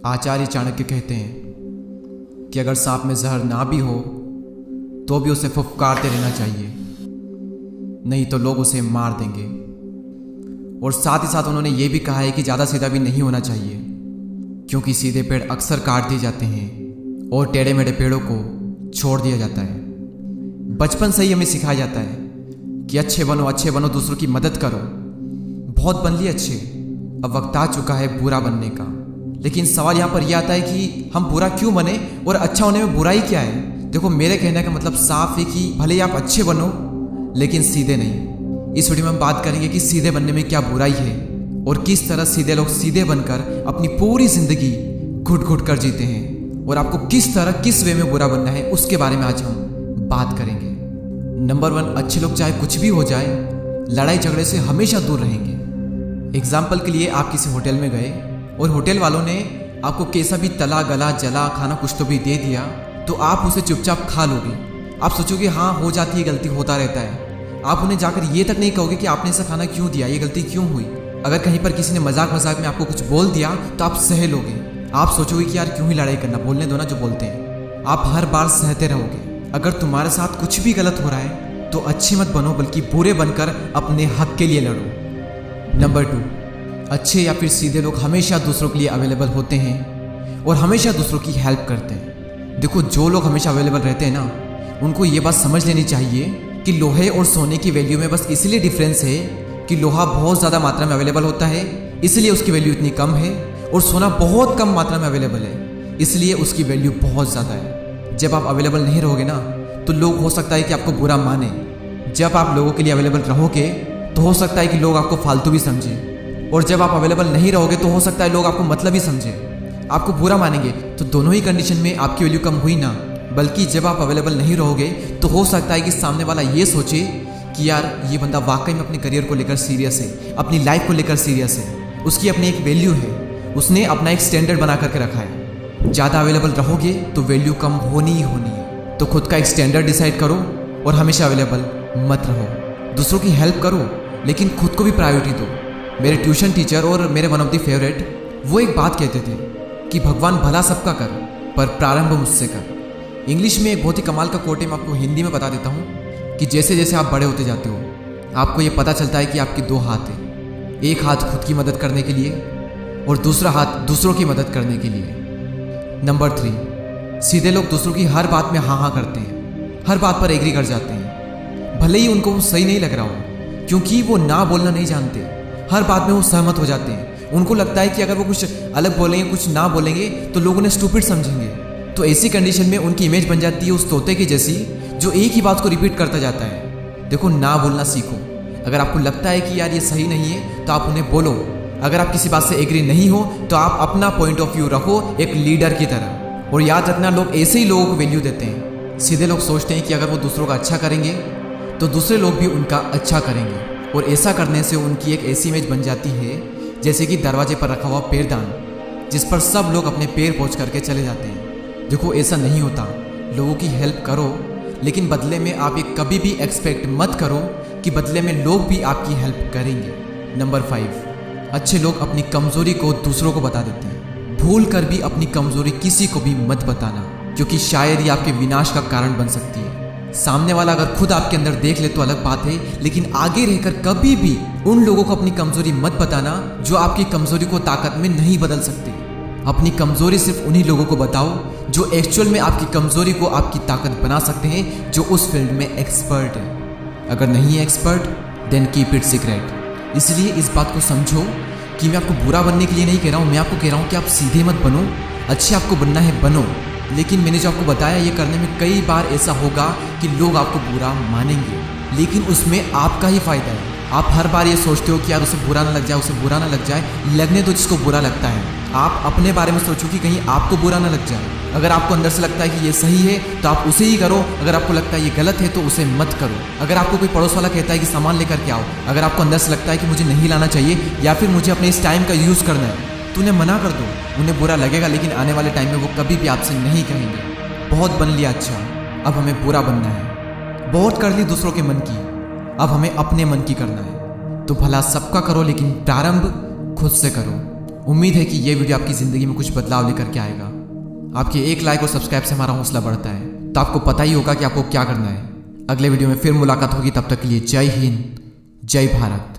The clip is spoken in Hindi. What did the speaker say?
आचार्य चाणक्य कहते हैं कि अगर सांप में जहर ना भी हो तो भी उसे फुफकारते रहना चाहिए, नहीं तो लोग उसे मार देंगे। और साथ ही साथ उन्होंने ये भी कहा है कि ज़्यादा सीधा भी नहीं होना चाहिए, क्योंकि सीधे पेड़ अक्सर काट दिए जाते हैं और टेढ़े मेढ़े पेड़ों को छोड़ दिया जाता है। बचपन से ही हमें सिखाया जाता है कि अच्छे बनो, दूसरों की मदद करो। बहुत बन लिए अच्छे, अब वक्त आ चुका है बुरा बनने का। लेकिन सवाल यहाँ पर यह आता है कि हम बुरा क्यों बने और अच्छा होने में बुराई क्या है। देखो, मेरे कहने का मतलब साफ है कि भले ही आप अच्छे बनो लेकिन सीधे नहीं। इस वीडियो में हम बात करेंगे कि सीधे बनने में क्या बुराई है और किस तरह सीधे लोग सीधे बनकर अपनी पूरी जिंदगी घुट घुट कर जीते हैं, और आपको किस तरह किस वे में बुरा बनना है उसके बारे में आज हम बात करेंगे। नंबर 1, अच्छे लोग चाहे कुछ भी हो जाए लड़ाई झगड़े से हमेशा दूर रहेंगे। एग्जाम्पल के लिए आप किसी होटल में गए और होटल वालों ने आपको कैसा भी तला गला जला खाना कुछ तो भी दे दिया, तो आप उसे चुपचाप खा लोगे। आप सोचोगे हाँ हो जाती है, गलती होता रहता है। आप उन्हें जाकर ये तक नहीं कहोगे कि आपने ऐसा खाना क्यों दिया, ये गलती क्यों हुई। अगर कहीं पर किसी ने मजाक में आपको कुछ बोल दिया तो आप सह लोगे। आप सोचोगे कि यार क्यों ही लड़ाई करना, बोलने दो ना जो बोलते हैं। आप हर बार सहते रहोगे। अगर तुम्हारे साथ कुछ भी गलत हो रहा है तो अच्छे मत बनो, बल्कि बुरे बनकर अपने हक के लिए लड़ो। नंबर 2, अच्छे या फिर सीधे लोग हमेशा दूसरों के लिए अवेलेबल होते हैं और हमेशा दूसरों की हेल्प करते हैं। देखो, जो लोग हमेशा अवेलेबल रहते हैं ना, उनको ये बात समझ लेनी चाहिए कि लोहे और सोने की वैल्यू में बस इसलिए डिफरेंस है कि लोहा बहुत ज़्यादा मात्रा में अवेलेबल होता है, इसलिए उसकी वैल्यू इतनी कम है, और सोना बहुत कम मात्रा में अवेलेबल है, इसलिए उसकी वैल्यू बहुत ज़्यादा है। जब आप अवेलेबल नहीं रहोगे ना, तो लोग हो सकता है कि आपको बुरा माने। जब आप लोगों के लिए अवेलेबल रहोगे तो हो सकता है कि लोग आपको फालतू भी समझे, और जब आप अवेलेबल नहीं रहोगे तो हो सकता है लोग आपको मतलब ही समझे, आपको बुरा मानेंगे। तो दोनों ही कंडीशन में आपकी वैल्यू कम हुई ना, बल्कि जब आप अवेलेबल नहीं रहोगे तो हो सकता है कि सामने वाला ये सोचे कि यार ये बंदा वाकई में अपने करियर को लेकर सीरियस है, अपनी लाइफ को लेकर सीरियस है, उसकी अपनी एक वैल्यू है, उसने अपना एक स्टैंडर्ड बना करके रखा है। ज़्यादा अवेलेबल रहोगे तो वैल्यू कम होनी ही होनी है। तो खुद का एक स्टैंडर्ड डिसाइड करो और हमेशा अवेलेबल मत रहो। दूसरों की हेल्प करो लेकिन खुद को भी प्रायोरिटी दो। मेरे ट्यूशन टीचर और मेरे वन ऑफ द फेवरेट वो एक बात कहते थे कि भगवान भला सबका कर पर प्रारंभ मुझसे कर। इंग्लिश में एक बहुत ही कमाल का कोट है, मैं आपको हिंदी में बता देता हूँ कि जैसे जैसे आप बड़े होते जाते हो आपको ये पता चलता है कि आपके 2 हाथ हैं। एक हाथ खुद की मदद करने के लिए और दूसरा हाथ दूसरों की मदद करने के लिए। नंबर 3, सीधे लोग दूसरों की हर बात में हाँ करते हैं, हर बात पर एग्री कर जाते हैं, भले ही उनको वो सही नहीं लग रहा हो, क्योंकि वो ना बोलना नहीं जानते। हर बात में वो सहमत हो जाते हैं। उनको लगता है कि अगर वो कुछ अलग बोलेंगे, कुछ ना बोलेंगे तो लोग उन्हें स्टूपिड समझेंगे। तो ऐसी कंडीशन में उनकी इमेज बन जाती है उस तोते की जैसी जो एक ही बात को रिपीट करता जाता है। देखो, ना बोलना सीखो। अगर आपको लगता है कि यार ये सही नहीं है तो आप उन्हें बोलो। अगर आप किसी बात से एग्री नहीं हो तो आप अपना पॉइंट ऑफ व्यू रखो एक लीडर की तरह। और याद रखना, लोग ऐसे ही लोगों को वैल्यू देते हैं। सीधे लोग सोचते हैं कि अगर वो दूसरों का अच्छा करेंगे तो दूसरे लोग भी उनका अच्छा करेंगे, और ऐसा करने से उनकी एक ऐसी इमेज बन जाती है जैसे कि दरवाजे पर रखा हुआ पैरदान, जिस पर सब लोग अपने पैर पोंछ करके चले जाते हैं। देखो, ऐसा नहीं होता। लोगों की हेल्प करो, लेकिन बदले में आप ये कभी भी एक्सपेक्ट मत करो कि बदले में लोग भी आपकी हेल्प करेंगे। नंबर 5, अच्छे लोग अपनी कमजोरी को दूसरों को बता देते हैं। भूल कर भी अपनी कमजोरी किसी को भी मत बताना, क्योंकि शायद ये आपके विनाश का कारण बन सकती है। सामने वाला अगर खुद आपके अंदर देख ले तो अलग बात है, लेकिन आगे रहकर कभी भी उन लोगों को अपनी कमजोरी मत बताना जो आपकी कमजोरी को ताकत में नहीं बदल सकते। अपनी कमजोरी सिर्फ उन्हीं लोगों को बताओ जो एक्चुअल में आपकी कमजोरी को आपकी ताकत बना सकते हैं, जो उस फील्ड में एक्सपर्ट है। अगर नहीं है expert, then keep it secret. इसलिए इस बात को समझो कि मैं आपको बुरा बनने के लिए नहीं कह रहा हूँ, मैं आपको कह रहा हूँ कि आप सीधे मत बनो। अच्छे आपको बनना है बनो, लेकिन मैंने जो आपको बताया ये करने में कई बार ऐसा होगा कि लोग आपको बुरा मानेंगे, लेकिन उसमें आपका ही फायदा है। आप हर बार ये सोचते हो कि यार उसे बुरा ना लग जाए, उसे बुरा ना लग जाए। लगने दो जिसको बुरा लगता है। आप अपने बारे में सोचो कि कहीं आपको बुरा ना लग जाए। अगर आपको अंदर से लगता है कि ये सही है तो आप उसे ही करो। अगर आपको लगता है ये गलत है तो उसे मत करो। अगर आपको कोई पड़ोस वाला कहता है कि सामान लेकर के आओ, अगर आपको अंदर से लगता है कि मुझे नहीं लाना चाहिए या फिर मुझे अपने इस टाइम का यूज़ करना है, तो उन्हें मना कर दो। उन्हें बुरा लगेगा, लेकिन आने वाले टाइम में वो कभी भी आपसे नहीं कहेंगे बहुत बन लिया अच्छा, अब हमें बुरा बनना है। बहुत कर ली दूसरों के मन की, अब हमें अपने मन की करना है। तो भला सबका करो, लेकिन प्रारंभ खुद से करो। उम्मीद है कि ये वीडियो आपकी ज़िंदगी में कुछ बदलाव लेकर के आएगा। आपके एक लाइक और सब्सक्राइब से हमारा हौसला बढ़ता है, तो आपको पता ही होगा कि आपको क्या करना है। अगले वीडियो में फिर मुलाकात होगी, तब तक के लिए जय हिंद, जय भारत।